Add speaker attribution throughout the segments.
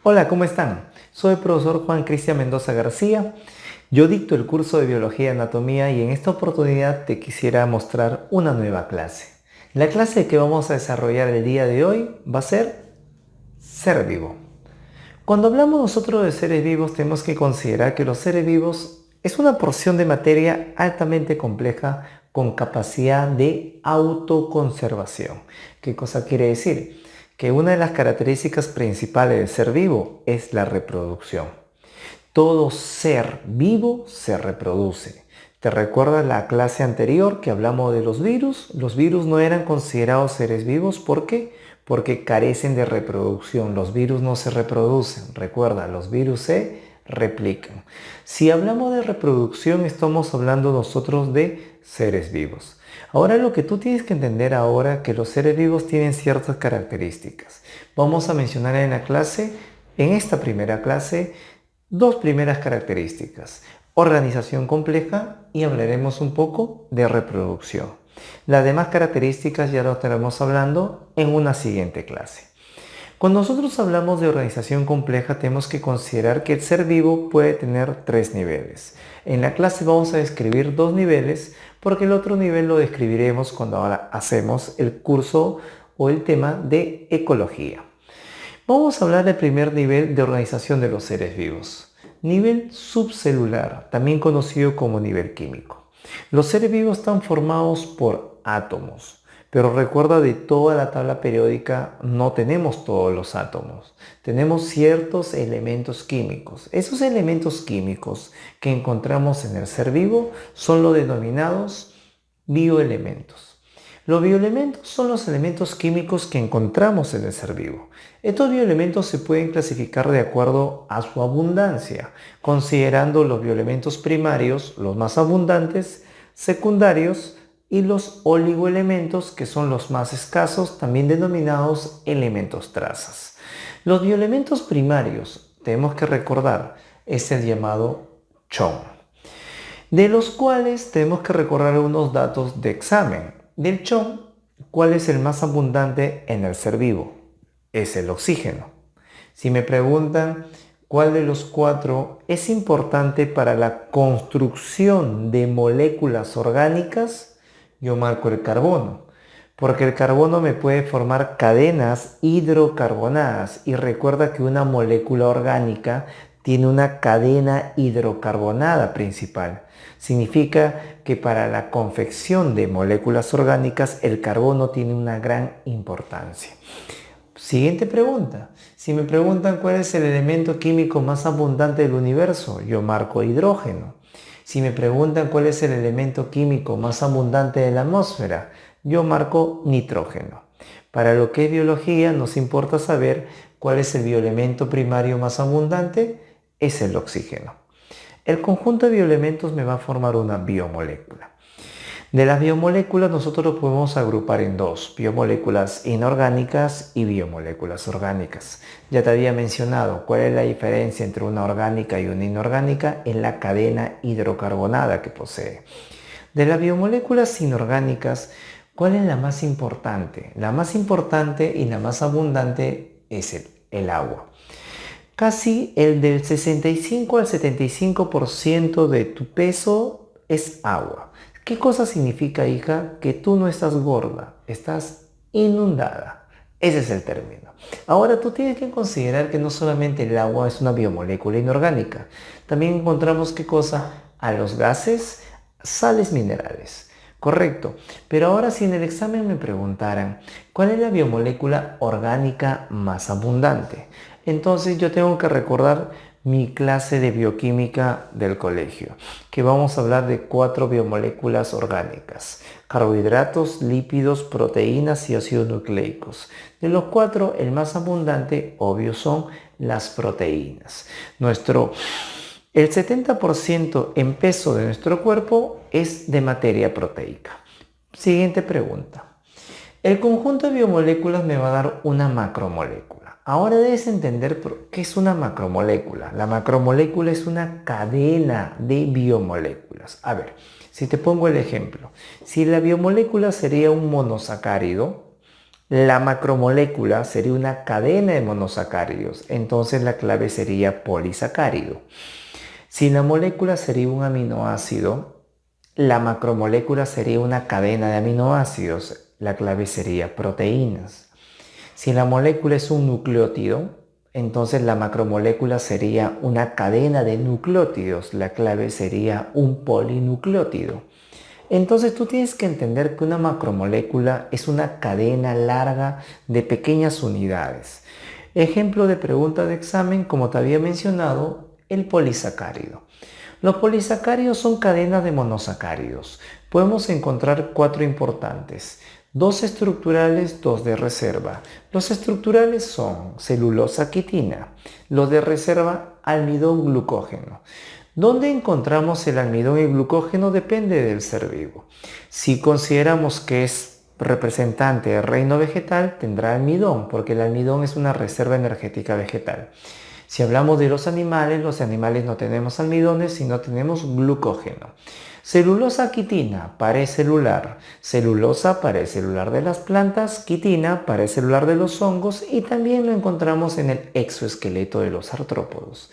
Speaker 1: Hola, ¿cómo están? Soy el profesor Juan Cristian Mendoza García. Yo dicto el curso de Biología y Anatomía y en esta oportunidad te quisiera mostrar una nueva clase. La clase que vamos a desarrollar el día de hoy va a ser vivo. Cuando hablamos nosotros de seres vivos, tenemos que considerar que los seres vivos es una porción de materia altamente compleja con capacidad de autoconservación. ¿Qué cosa quiere decir? Que una de las características principales del ser vivo es la reproducción. Todo ser vivo se reproduce. ¿Te recuerdas la clase anterior que hablamos de los virus? Los virus no eran considerados seres vivos. ¿Por qué? Porque carecen de reproducción. Los virus no se reproducen. Recuerda, los virus se replican. Si hablamos de reproducción, estamos hablando nosotros de seres vivos. Ahora lo que tú tienes que entender ahora que los seres vivos tienen ciertas características. Vamos a mencionar en la clase, en esta primera clase, dos primeras características: organización compleja y hablaremos un poco de reproducción. Las demás características ya lo estaremos hablando en una siguiente clase. Cuando nosotros hablamos de organización compleja, tenemos que considerar que el ser vivo puede tener tres niveles. En la clase vamos a describir dos niveles porque el otro nivel lo describiremos cuando ahora hacemos el curso o el tema de ecología. Vamos a hablar del primer nivel de organización de los seres vivos. Nivel subcelular, también conocido como nivel químico. Los seres vivos están formados por átomos, pero recuerda, de toda la tabla periódica no tenemos todos los átomos. Tenemos ciertos elementos químicos. Esos elementos químicos que encontramos en el ser vivo son los denominados bioelementos. Los bioelementos son los elementos químicos que encontramos en el ser vivo. Estos bioelementos se pueden clasificar de acuerdo a su abundancia, considerando los bioelementos primarios, los más abundantes, secundarios y los oligoelementos, que son los más escasos, también denominados elementos trazas. Los bioelementos primarios, tenemos que recordar, es el llamado CHON, de los cuales tenemos que recordar unos datos de examen. Del CHON, ¿cuál es el más abundante en el ser vivo? Es el oxígeno. Si me preguntan cuál de los cuatro es importante para la construcción de moléculas orgánicas, yo marco el carbono, porque el carbono me puede formar cadenas hidrocarbonadas, y recuerda que una molécula orgánica tiene una cadena hidrocarbonada principal. Significa que para la confección de moléculas orgánicas el carbono tiene una gran importancia. Siguiente pregunta. Si me preguntan cuál es el elemento químico más abundante del universo, yo marco hidrógeno. Si me preguntan cuál es el elemento químico más abundante de la atmósfera, yo marco nitrógeno. Para lo que es biología, nos importa saber cuál es el bioelemento primario más abundante, es el oxígeno. El conjunto de bioelementos me va a formar una biomolécula. De las biomoléculas nosotros lo podemos agrupar en dos: biomoléculas inorgánicas y biomoléculas orgánicas. Ya te había mencionado cuál es la diferencia entre una orgánica y una inorgánica en la cadena hidrocarbonada que posee. De las biomoléculas inorgánicas, ¿cuál es la más importante? La más importante y la más abundante es el agua. Casi el del 65 al 75% de tu peso es agua. ¿Qué cosa significa, hija? Que tú no estás gorda, estás inundada. Ese es el término. Ahora tú tienes que considerar que no solamente el agua es una biomolécula inorgánica. También encontramos, ¿qué cosa? A los gases, sales minerales. Correcto. Pero ahora, si en el examen me preguntaran cuál es la biomolécula orgánica más abundante, entonces yo tengo que recordar mi clase de bioquímica del colegio, que vamos a hablar de 4 biomoléculas orgánicas: carbohidratos, lípidos, proteínas y ácidos nucleicos. De los 4, el más abundante, obvio, son las proteínas. El 70% en peso de nuestro cuerpo es de materia proteica. Siguiente pregunta. El conjunto de biomoléculas me va a dar una macromolécula. Ahora debes entender qué es una macromolécula. La macromolécula es una cadena de biomoléculas. A ver, si te pongo el ejemplo. Si la biomolécula sería un monosacárido, La macromolécula sería una cadena de monosacáridos, entonces la clave sería polisacárido. Si la molécula sería un aminoácido, la macromolécula sería una cadena de aminoácidos, la clave sería proteínas. Si la molécula es un nucleótido, entonces la macromolécula sería una cadena de nucleótidos, la clave sería un polinucleótido. Entonces tú tienes que entender que una macromolécula es una cadena larga de pequeñas unidades. Ejemplo de pregunta de examen, como te había mencionado, el polisacárido. Los polisacáridos son cadenas de monosacáridos. Podemos encontrar 4 importantes. 2 estructurales, 2 de reserva. Los estructurales son celulosa quitina. Los de reserva, almidón glucógeno. ¿Dónde encontramos el almidón y glucógeno? Depende del ser vivo. Si consideramos que es representante del reino vegetal, tendrá almidón, porque el almidón es una reserva energética vegetal. Si hablamos de los animales no tenemos almidones, sino tenemos glucógeno. Celulosa quitina, pared celular. Celulosa, pared celular de las plantas. Quitina, pared celular de los hongos. Y también lo encontramos en el exoesqueleto de los artrópodos.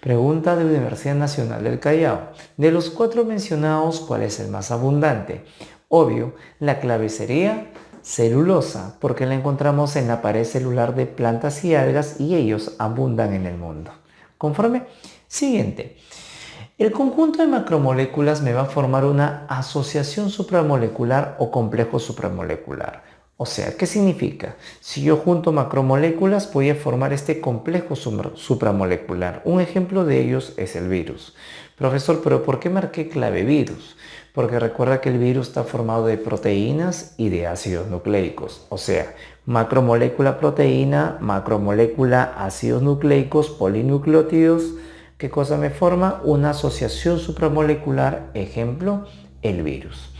Speaker 1: Pregunta de la Universidad Nacional del Callao. De los 4 mencionados, ¿cuál es el más abundante? Obvio, la clave sería celulosa, porque la encontramos en la pared celular de plantas y algas y ellos abundan en el mundo. ¿Conforme? Siguiente. El conjunto de macromoléculas me va a formar una asociación supramolecular o complejo supramolecular. O sea, ¿qué significa? Si yo junto macromoléculas voy a formar este complejo supramolecular. Un ejemplo de ellos es el virus. Profesor, ¿pero por qué marqué clave virus? Porque recuerda que el virus está formado de proteínas y de ácidos nucleicos. O sea, macromolécula proteína, macromolécula ácidos nucleicos, polinucleótidos. ¿Qué cosa me forma? Una asociación supramolecular, ejemplo, el virus.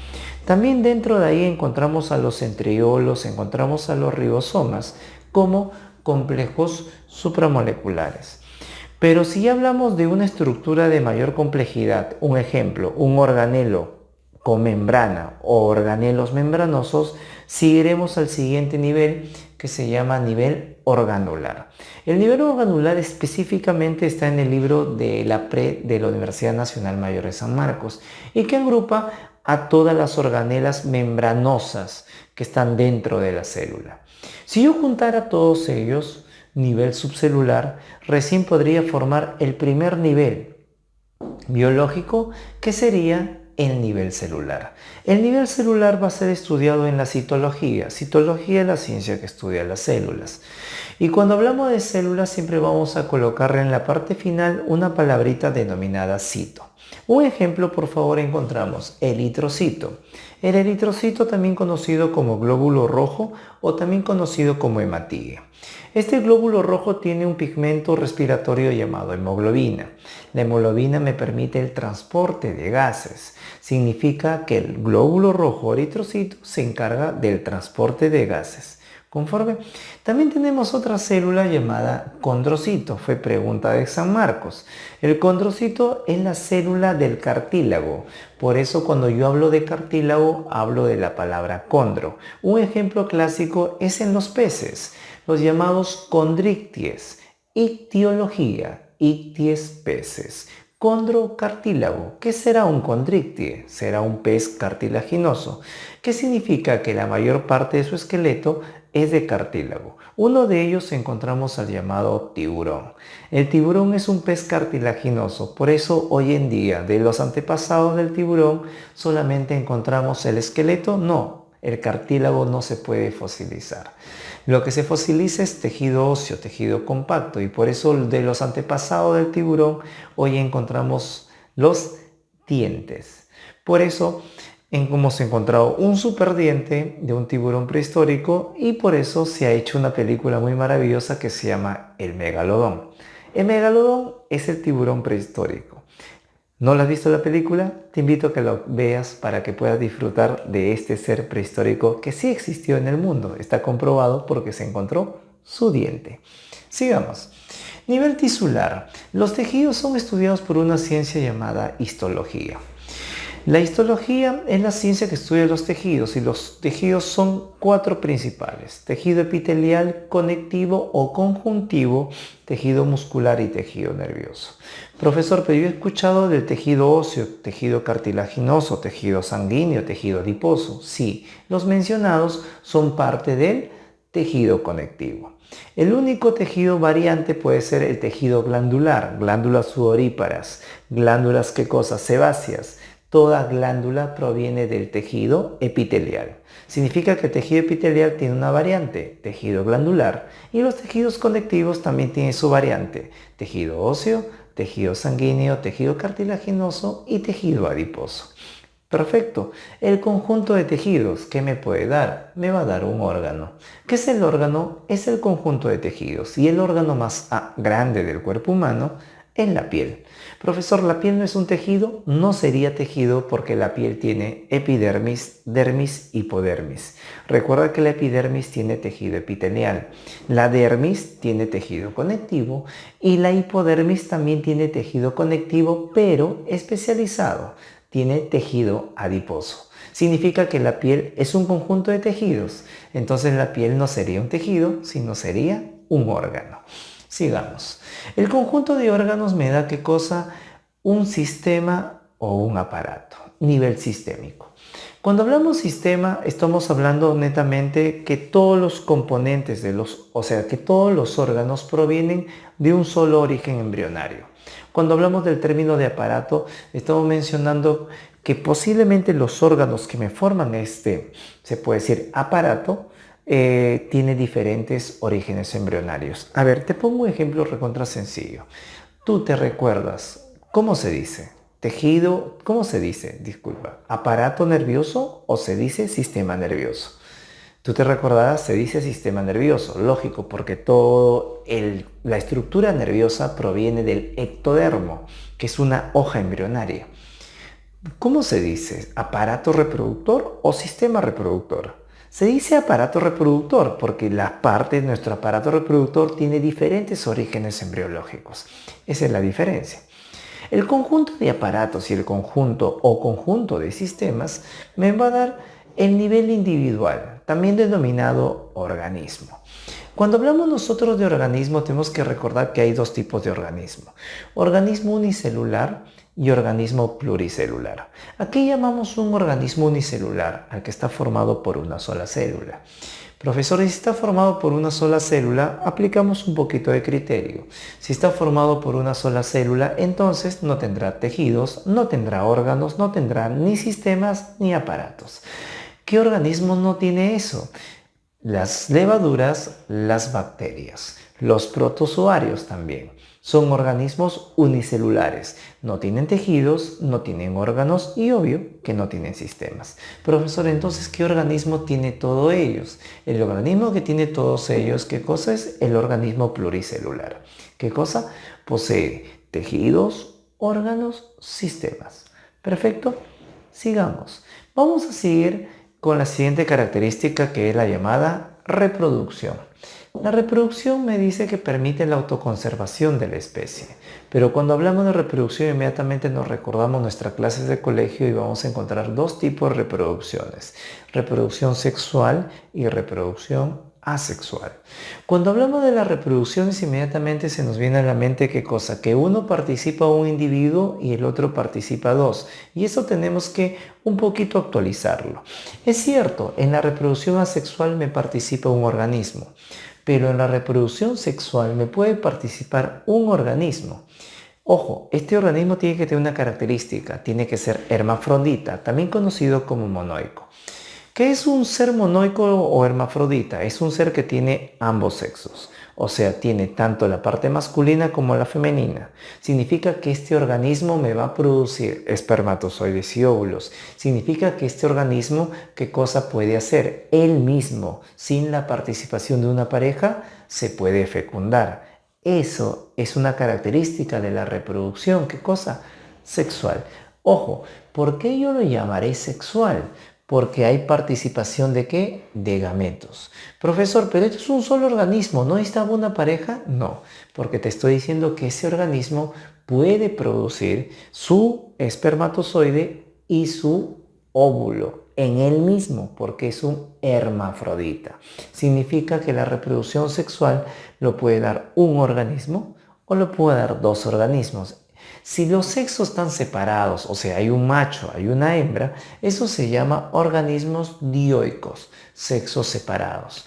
Speaker 1: También dentro de ahí encontramos a los centriolos, encontramos a los ribosomas como complejos supramoleculares. Pero si hablamos de una estructura de mayor complejidad, un ejemplo, un organelo con membrana o organelos membranosos, seguiremos al siguiente nivel que se llama nivel organular. El nivel organular específicamente está en el libro de la PRE de la Universidad Nacional Mayor de San Marcos y que agrupa a todas las organelas membranosas que están dentro de la célula. Si yo juntara todos ellos, nivel subcelular, recién podría formar el primer nivel biológico, que sería el nivel celular. El nivel celular va a ser estudiado en la citología. Citología es la ciencia que estudia las células. Y cuando hablamos de células siempre vamos a colocarle en la parte final una palabrita denominada cito. Un ejemplo, por favor, encontramos eritrocito. El eritrocito, también conocido como glóbulo rojo o también conocido como hematigue. Este glóbulo rojo tiene un pigmento respiratorio llamado hemoglobina. La hemoglobina me permite el transporte de gases. Significa que el glóbulo rojo eritrocito se encarga del transporte de gases. ¿Conforme? También tenemos otra célula llamada condrocito. Fue pregunta de San Marcos. El condrocito es la célula del cartílago. Por eso cuando yo hablo de cartílago, hablo de la palabra condro. Un ejemplo clásico es en los peces, los llamados condricties. Ictiología, icties peces. Condrocartílago. ¿Qué será un condrictie? Será un pez cartilaginoso. ¿Qué significa? Que la mayor parte de su esqueleto es de cartílago. Uno de ellos encontramos al llamado tiburón. El tiburón es un pez cartilaginoso, por eso hoy en día de los antepasados del tiburón solamente encontramos el esqueleto. No, el cartílago no se puede fosilizar. Lo que se fosiliza es tejido óseo, tejido compacto, y por eso de los antepasados del tiburón hoy encontramos los dientes. Por eso hemos encontrado un superdiente de un tiburón prehistórico y por eso se ha hecho una película muy maravillosa que se llama El Megalodón. El Megalodón es el tiburón prehistórico. ¿No la has visto la película? Te invito a que lo veas para que puedas disfrutar de este ser prehistórico que sí existió en el mundo. Está comprobado porque se encontró su diente. Sigamos. Nivel tisular. Los tejidos son estudiados por una ciencia llamada histología. La histología es la ciencia que estudia los tejidos y los tejidos son cuatro principales: tejido epitelial, conectivo o conjuntivo, tejido muscular y tejido nervioso. Profesor, pero yo he escuchado del tejido óseo, tejido cartilaginoso, tejido sanguíneo, tejido adiposo. Sí, los mencionados son parte del tejido conectivo. El único tejido variante puede ser el tejido glandular, glándulas sudoríparas, glándulas, ¿qué cosas? Sebáceas. Toda glándula proviene del tejido epitelial. Significa que el tejido epitelial tiene una variante, tejido glandular, y los tejidos conectivos también tienen su variante, tejido óseo, tejido sanguíneo, tejido cartilaginoso y tejido adiposo. Perfecto. El conjunto de tejidos, ¿qué me puede dar? Me va a dar un órgano. ¿Qué es el órgano? Es el conjunto de tejidos y el órgano más grande del cuerpo humano es la piel. Profesor, ¿la piel no es un tejido? No sería tejido porque la piel tiene epidermis, dermis, hipodermis. Recuerda que la epidermis tiene tejido epitelial, la dermis tiene tejido conectivo y la hipodermis también tiene tejido conectivo, pero especializado. Tiene tejido adiposo. Significa que la piel es un conjunto de tejidos. Entonces la piel no sería un tejido, sino sería un órgano. Sigamos. El conjunto de órganos me da ¿qué cosa? Un sistema o un aparato. Nivel sistémico. Cuando hablamos sistema, estamos hablando netamente que todos los componentes que todos los órganos provienen de un solo origen embrionario. Cuando hablamos del término de aparato, estamos mencionando que posiblemente los órganos que me forman se puede decir, aparato, tiene diferentes orígenes embrionarios. A ver, te pongo un ejemplo recontra sencillo. Tú te recuerdas, ¿cómo se dice? Tejido, ¿cómo se dice? Disculpa, ¿aparato nervioso o se dice sistema nervioso? Tú te recordarás, se dice sistema nervioso, lógico, porque la estructura nerviosa proviene del ectodermo, que es una hoja embrionaria. ¿Cómo se dice? ¿Aparato reproductor o sistema reproductor? Se dice aparato reproductor porque la parte de nuestro aparato reproductor tiene diferentes orígenes embriológicos. Esa es la diferencia. El conjunto de aparatos y el conjunto o conjunto de sistemas me va a dar el nivel individual, también denominado organismo. Cuando hablamos nosotros de organismo, tenemos que recordar que hay dos tipos de organismo: organismo unicelular y organismo pluricelular. ¿A qué llamamos un organismo unicelular? Al que está formado por una sola célula. Profesor, si está formado por una sola célula, aplicamos un poquito de criterio. Si está formado por una sola célula, entonces no tendrá tejidos, no tendrá órganos, no tendrá ni sistemas ni aparatos. ¿Qué organismo no tiene eso? Las levaduras, las bacterias, los protozoarios también. Son organismos unicelulares. No tienen tejidos, no tienen órganos y obvio que no tienen sistemas. Profesor, entonces, ¿qué organismo tiene todos ellos? El organismo que tiene todos ellos, ¿qué cosa es? El organismo pluricelular. ¿Qué cosa? Posee tejidos, órganos, sistemas. Perfecto. Sigamos. Vamos a seguir con la siguiente característica, que es la llamada reproducción. La reproducción me dice que permite la autoconservación de la especie, pero cuando hablamos de reproducción inmediatamente nos recordamos nuestras clases de colegio y vamos a encontrar dos tipos de reproducciones: reproducción sexual y reproducción asexual. Cuando hablamos de las reproducciones inmediatamente se nos viene a la mente ¿qué cosa? Que uno participa un individuo y el otro participa dos, y eso tenemos que un poquito actualizarlo. Es cierto, en la reproducción asexual me participa un organismo, pero en la reproducción sexual me puede participar un organismo. Ojo, este organismo tiene que tener una característica, tiene que ser hermafrodita, también conocido como monoico. ¿Qué es un ser monoico o hermafrodita? Es un ser que tiene ambos sexos, o sea, tiene tanto la parte masculina como la femenina. Significa que este organismo me va a producir espermatozoides y óvulos. Significa que este organismo, ¿qué cosa puede hacer? Él mismo, sin la participación de una pareja, se puede fecundar. Eso es una característica de la reproducción. ¿Qué cosa? Sexual. Ojo, ¿por qué yo lo llamaré sexual? Porque hay participación ¿de qué? De gametos. Profesor, pero esto es un solo organismo, ¿no estaba una pareja? No, porque te estoy diciendo que ese organismo puede producir su espermatozoide y su óvulo en él mismo, porque es un hermafrodita. Significa que la reproducción sexual lo puede dar un organismo o lo puede dar dos organismos. Si los sexos están separados, o sea, hay un macho, hay una hembra, eso se llama organismos dioicos, sexos separados.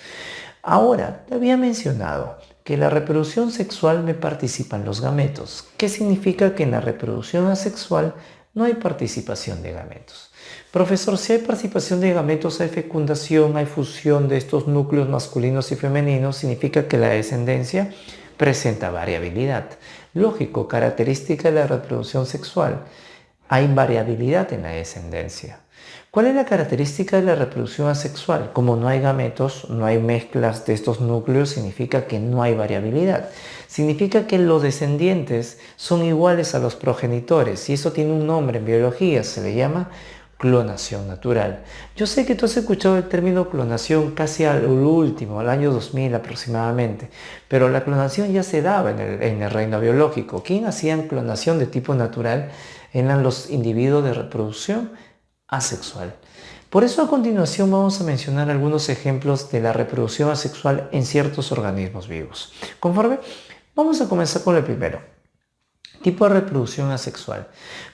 Speaker 1: Ahora, te había mencionado que la reproducción sexual me participan los gametos. ¿Qué significa que en la reproducción asexual no hay participación de gametos? Profesor, si hay participación de gametos, hay fecundación, hay fusión de estos núcleos masculinos y femeninos, significa que la descendencia presenta variabilidad. Lógico, característica de la reproducción sexual. Hay variabilidad en la descendencia. ¿Cuál es la característica de la reproducción asexual? Como no hay gametos, no hay mezclas de estos núcleos, significa que no hay variabilidad. Significa que los descendientes son iguales a los progenitores y eso tiene un nombre en biología, se le llama clonación natural. Yo sé que tú has escuchado el término clonación casi al último, al año 2000 aproximadamente, pero la clonación ya se daba en el reino biológico. ¿Quién hacía clonación de tipo natural? Eran los individuos de reproducción asexual. Por eso a continuación vamos a mencionar algunos ejemplos de la reproducción asexual en ciertos organismos vivos. Conforme, vamos a comenzar con el primero. Tipo de reproducción asexual.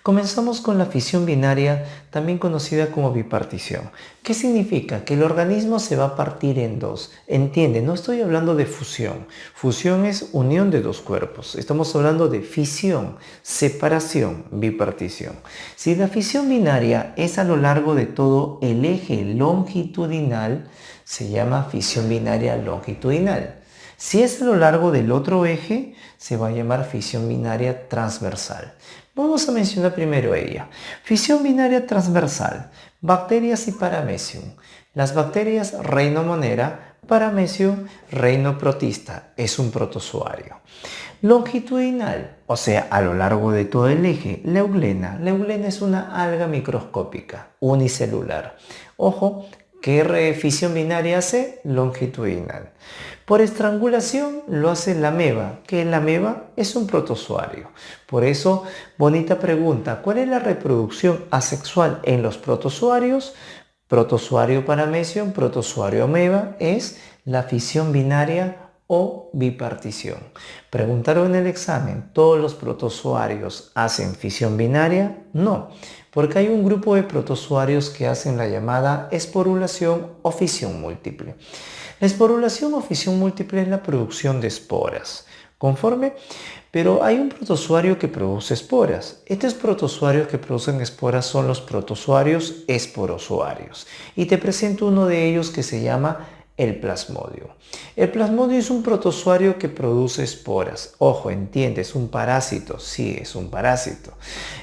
Speaker 1: Comenzamos con la fisión binaria, también conocida como bipartición. ¿Qué significa? Que el organismo se va a partir en dos. Entiende, no estoy hablando de fusión. Fusión es unión de dos cuerpos. Estamos hablando de fisión, separación, bipartición. Si la fisión binaria es a lo largo de todo el eje longitudinal, se llama fisión binaria longitudinal. Si es a lo largo del otro eje, se va a llamar fisión binaria transversal. Vamos a mencionar primero ella. Fisión binaria transversal, bacterias y paramecium. Las bacterias reino monera, paramecium reino protista, es un protozoario. Longitudinal, o sea, a lo largo de todo el eje, Leulena. Leulena es una alga microscópica, unicelular. Ojo, ¿qué fisión binaria hace? Longitudinal. Por estrangulación lo hace la ameba, que la ameba es un protozoario. Por eso, bonita pregunta, ¿cuál es la reproducción asexual en los protozoarios? Protozoario paramecium, protozoario ameba, es la fisión binaria o bipartición. Preguntaron en el examen, ¿todos los protozoarios hacen fisión binaria? No, porque hay un grupo de protozoarios que hacen la llamada esporulación o fisión múltiple. La esporulación o fisión múltiple es la producción de esporas. ¿Conforme? Pero hay un protozoario que produce esporas. Estos protozoarios que producen esporas son los protozoarios esporozoarios. Y te presento uno de ellos que se llama el plasmodio. El plasmodio es un protozoario que produce esporas. Ojo, entiende, es un parásito. Sí, es un parásito.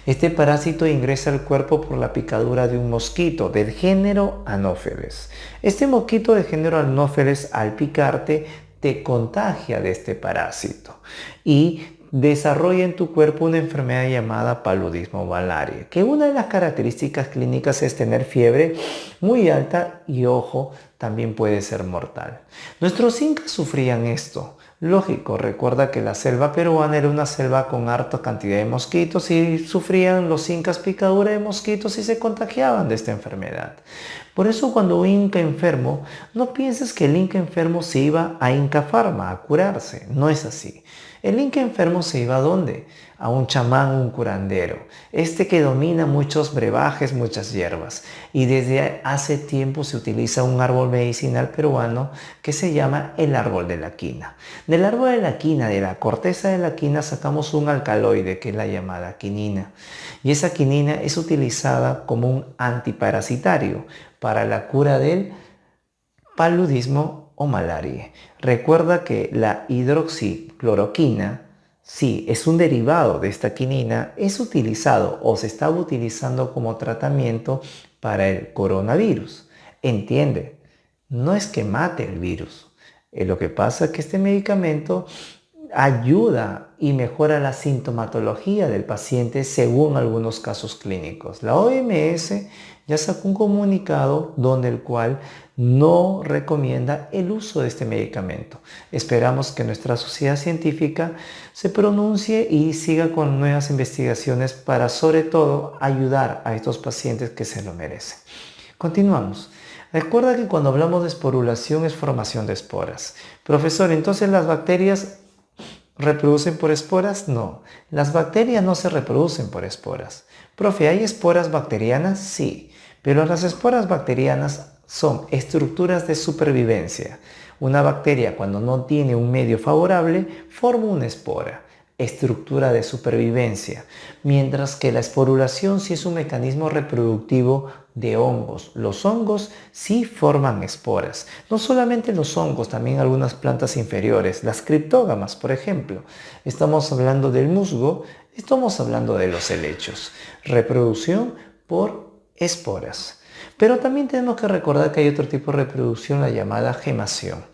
Speaker 1: Este parásito ingresa al cuerpo por la picadura de un mosquito del género Anopheles. Este mosquito del género Anopheles, al picarte, te contagia de este parásito y desarrolla en tu cuerpo una enfermedad llamada paludismo malaria, que una de las características clínicas es tener fiebre muy alta y, ojo, también puede ser mortal. Nuestros incas sufrían esto. Lógico, recuerda que la selva peruana era una selva con harta cantidad de mosquitos y sufrían los incas picadura de mosquitos y se contagiaban de esta enfermedad. Por eso cuando un inca enfermo, no pienses que el inca enfermo se iba a Inca Pharma a curarse. No es así. El inca enfermo se iba ¿a dónde? A un chamán, un curandero. Este que domina muchos brebajes, muchas hierbas. Y desde hace tiempo se utiliza un árbol medicinal peruano que se llama el árbol de la quina. Del árbol de la quina, de la corteza de la quina, sacamos un alcaloide que es la llamada quinina. Y esa quinina es utilizada como un antiparasitario para la cura del paludismo o malaria. Recuerda que la hidroxicloroquina, sí, es un derivado de esta quinina, es utilizado o se está utilizando como tratamiento para el coronavirus. Entiende, no es que mate el virus. Lo que pasa es que este medicamento ayuda y mejora la sintomatología del paciente según algunos casos clínicos. La OMS ya sacó un comunicado donde el cual no recomienda el uso de este medicamento. Esperamos que nuestra sociedad científica se pronuncie y siga con nuevas investigaciones para sobre todo ayudar a estos pacientes que se lo merecen. Continuamos. Recuerda que cuando hablamos de esporulación es formación de esporas. Profesor, entonces las bacterias ¿reproducen por esporas? No, las bacterias no se reproducen por esporas. Profe, ¿hay esporas bacterianas? Sí, pero las esporas bacterianas son estructuras de supervivencia. Una bacteria cuando no tiene un medio favorable forma una espora, estructura de supervivencia, mientras que la esporulación sí es un mecanismo reproductivo de hongos. Los hongos sí forman esporas. No solamente los hongos, también algunas plantas inferiores, las criptógamas, por ejemplo. Estamos hablando del musgo, estamos hablando de los helechos. Reproducción por esporas. Pero también tenemos que recordar que hay otro tipo de reproducción, la llamada gemación.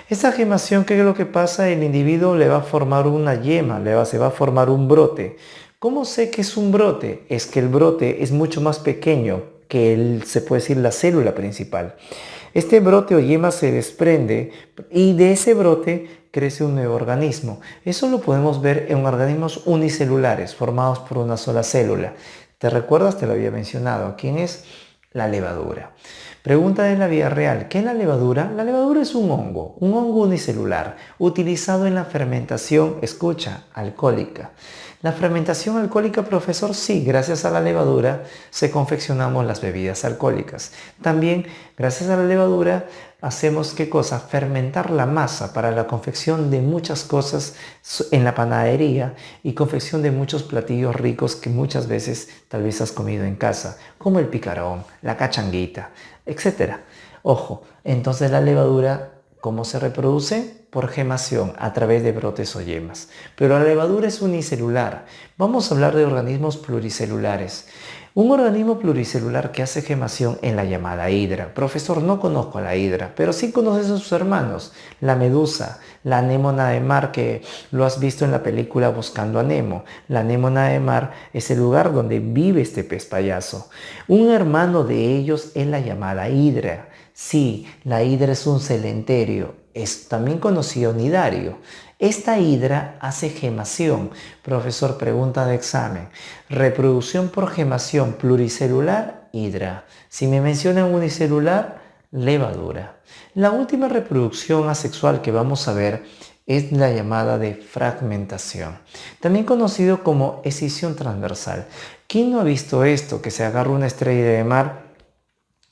Speaker 1: Esa gemación, ¿qué es lo que pasa? El individuo le va a formar una yema, se va a formar un brote. ¿Cómo sé que es un brote? Es que el brote es mucho más pequeño que se puede decir la célula principal. Este brote o yema se desprende y de ese brote crece un nuevo organismo. Eso lo podemos ver en organismos unicelulares formados por una sola célula. ¿Te recuerdas? Te lo había mencionado. ¿Quién es? La levadura. Pregunta de la vida real. ¿Qué es la levadura? La levadura es un hongo unicelular, utilizado en la fermentación, escucha, alcohólica. La fermentación alcohólica, profesor, sí, gracias a la levadura se confeccionamos las bebidas alcohólicas. También, gracias a la levadura, hacemos, ¿qué cosa? Fermentar la masa para la confección de muchas cosas en la panadería y confección de muchos platillos ricos que muchas veces tal vez has comido en casa, como el picarón, la cachanguita, etc. Ojo, entonces la levadura, ¿cómo se reproduce? Por gemación, a través de brotes o yemas. Pero la levadura es unicelular. Vamos a hablar de organismos pluricelulares. Un organismo pluricelular que hace gemación en la llamada hidra. Profesor, no conozco a la hidra, pero sí conoces a sus hermanos. La medusa, la anémona de mar, que lo has visto en la película Buscando a Nemo. La anémona de mar es el lugar donde vive este pez payaso. Un hermano de ellos es la llamada hidra. Sí, la hidra es un celenterio, es también conocido nidario. Esta hidra hace gemación. Profesor, pregunta de examen. Reproducción por gemación pluricelular, hidra. Si me mencionan unicelular, levadura. La última reproducción asexual que vamos a ver es la llamada de fragmentación, también conocido como escisión transversal. ¿Quién no ha visto esto? Que se agarra una estrella de mar,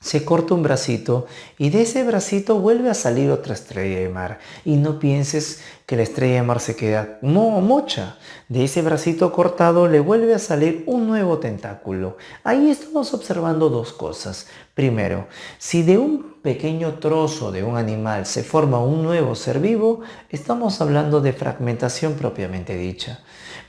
Speaker 1: se corta un bracito y de ese bracito vuelve a salir otra estrella de mar. Y no pienses que la estrella de mar se queda mocha. De ese bracito cortado le vuelve a salir un nuevo tentáculo. Ahí estamos observando dos cosas. Primero, si de un pequeño trozo de un animal se forma un nuevo ser vivo, estamos hablando de fragmentación propiamente dicha.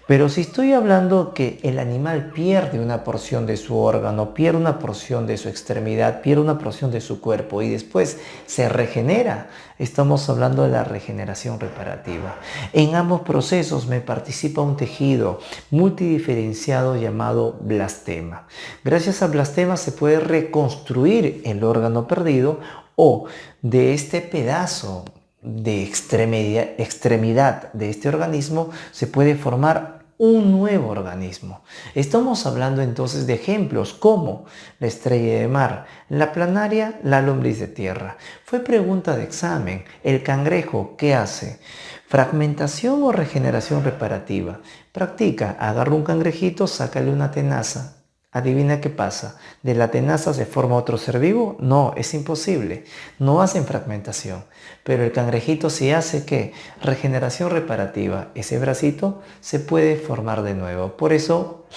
Speaker 1: Pero si estoy hablando que el animal pierde una porción de su órgano, pierde una porción de su extremidad, pierde una porción de su cuerpo y después se regenera, estamos hablando de la regeneración reparativa. En ambos procesos me participa un tejido multidiferenciado llamado blastema. Gracias al blastema se puede reconstruir el órgano perdido o de este pedazo de extremidad de este organismo se puede formar un nuevo organismo. Estamos hablando entonces de ejemplos como la estrella de mar, la planaria, la lombriz de tierra. Fue pregunta de examen. El cangrejo, ¿qué hace? ¿Fragmentación o regeneración reparativa? Practica, agarra un cangrejito, sácale una tenaza. Adivina qué pasa. ¿De la tenaza se forma otro ser vivo? No, es imposible. No hacen fragmentación. Pero el cangrejito sí hace ¿qué? Regeneración reparativa. Ese bracito se puede formar de nuevo. Por eso,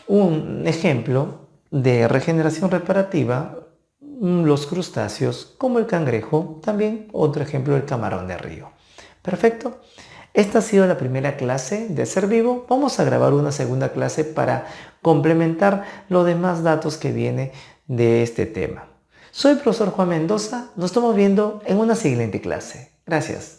Speaker 1: un ejemplo de regeneración reparativa, los crustáceos, como el cangrejo, también otro ejemplo, el camarón de río. Perfecto. Esta ha sido la primera clase de Ser Vivo. Vamos a grabar una segunda clase para complementar los demás datos que viene de este tema. Soy el profesor Juan Mendoza. Nos estamos viendo en una siguiente clase. Gracias.